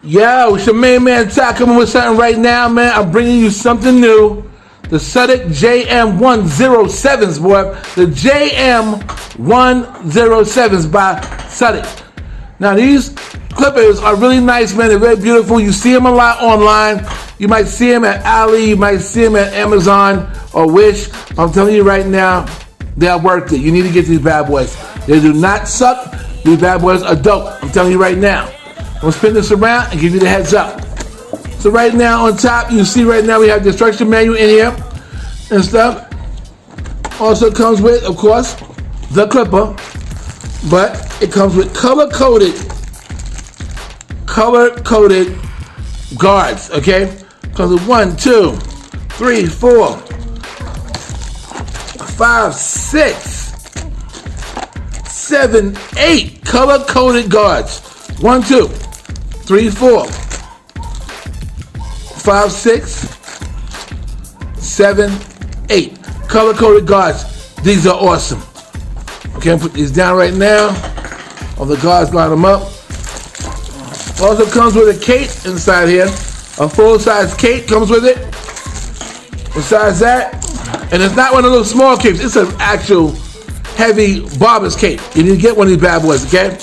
Yo, it's your main man Ty coming with something right now, man. I'm bringing you something new. The SUTTIK JM-107s, boy. The JM-107s by SUTTIK. Now, these clippers are really nice, man. They're very beautiful. You see them a lot online. You might see them at Ali. You might see them at Amazon or Wish. I'm telling you right now, they are worth it. You need to get these bad boys. They do not suck. These bad boys are dope. I'm telling you right now. I'm going to spin this around and give you the heads up. So right now on top, you see right now we have the instruction manual in here and stuff. Also comes with, of course, the clipper, but it comes with color-coded guards, okay? Comes with 1, 2, 3, 4, 5, 6, 7, 8 color-coded guards. 1, 2, 3, 4, 5, 6, 7, 8 color-coded guards. These are awesome. Okay, I'll put these down right now. All the guards, line them up. Also comes with a cape inside here. A full-size cape comes with it. Besides that, and it's not one of those small capes. It's an actual heavy barber's cape. You need to get one of these bad boys, okay?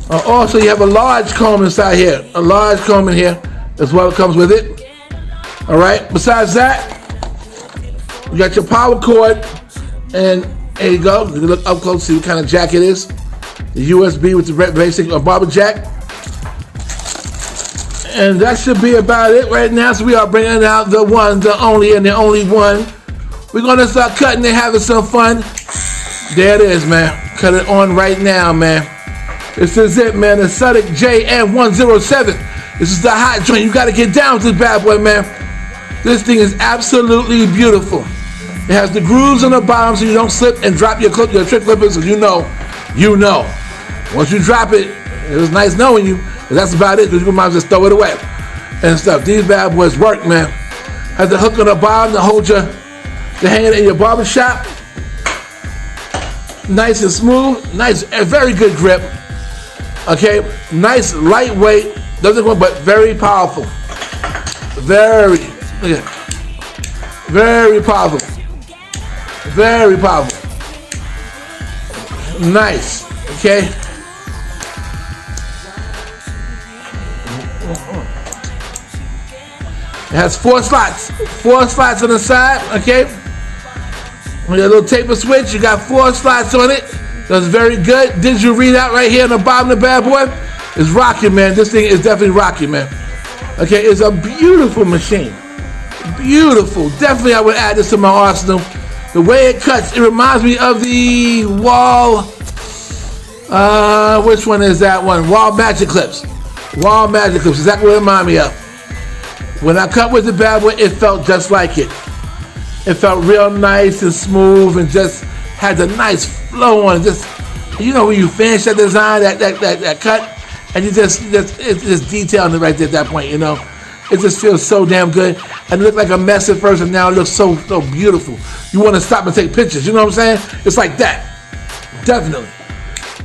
Also, you have a large comb inside here. A large comb in here as well comes with it. All right. Besides that, you got your power cord, and there you go. You can look up close, see what kind of jack it is. The USB with the basic barber jack. And that should be about it right now. So we are bringing out the one, the only, and the only one. We're going to start cutting and having some fun. There it is, man. Cut it on right now, man. This is it, man. The SUTTIK JM-107. This is the hot joint. You got to get down to this bad boy, man. This thing is absolutely beautiful. It has the grooves on the bottom so you don't slip and drop your trick clippers. So you know. Once you drop it, it was nice knowing you. But that's about it, because you might just throw it away and stuff. These bad boys work, man. Has the hook on the bottom to hold to hang it in your barber shop. Nice and smooth. Nice, very good grip. Okay, nice, lightweight. Doesn't go, but very powerful. Very powerful. Very powerful. Nice. Okay. It has 4 slots. 4 slots on the side, okay? With a little taper switch, you got 4 slots on it. That's very good. Digital readout right here on the bottom of the bad boy. It's rocking, man. This thing is definitely rocking, man. Okay, it's a beautiful machine. Beautiful. Definitely I would add this to my arsenal. The way it cuts, it reminds me of the Wall, which one is that one? Wall Magic Clips. Wall Magic Clips, exactly what it reminded me of. When I cut with the bad boy, it felt just like it. It felt real nice and smooth and just had the nice flow on it. Just, you know, when you finish that design, that cut, and it's just detailing it right there at that point, you know. It just feels so damn good. And it looked like a mess at first, and now it looks so beautiful. You want to stop and take pictures, you know what I'm saying? It's like that. Definitely.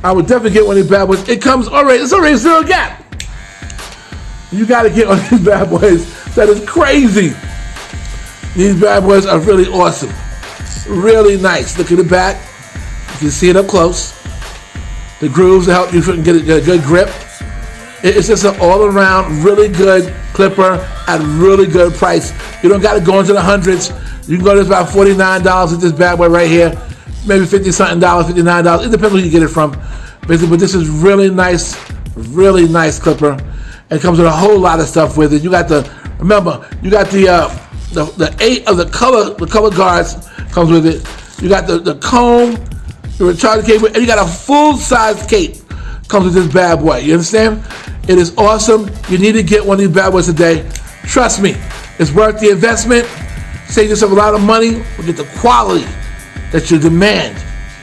I would definitely get one of these bad boys. It comes already, it's already 0 gap. You got to get on these bad boys. That is crazy. These bad boys are really awesome. Really nice. Look at the back. You can see it up close. The grooves to help you get a good grip. It's just an all-around really good clipper at a really good price. You don't got to go into the hundreds. You can go to about $49 with this bad boy right here. Maybe $50-something, $59. It depends where you get it from. Basically, but this is really nice clipper. And it comes with a whole lot of stuff with it. You got the, remember, you got the 8 of the color guards comes with it. You got the comb, the recharge cable, and you got a full-size cape comes with this bad boy. You understand? It is awesome. You need to get one of these bad boys today. Trust me, it's worth the investment. Save yourself a lot of money. But get the quality that you demand.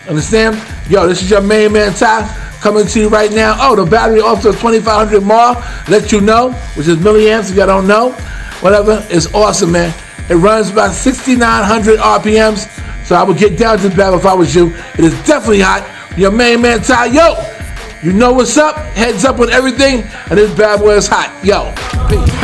Understand? Yo, this is your main man Ty coming to you right now. Oh, the battery also 2,500 mAh. Let you know, which is milliamps if y'all don't know. Whatever, it's awesome, man. It runs about 6,900 RPMs. So I would get down to the battle if I was you. It is definitely hot. Your main man Ty, yo, You know what's up. Heads up on everything. And this bad boy is hot. Yo, peace.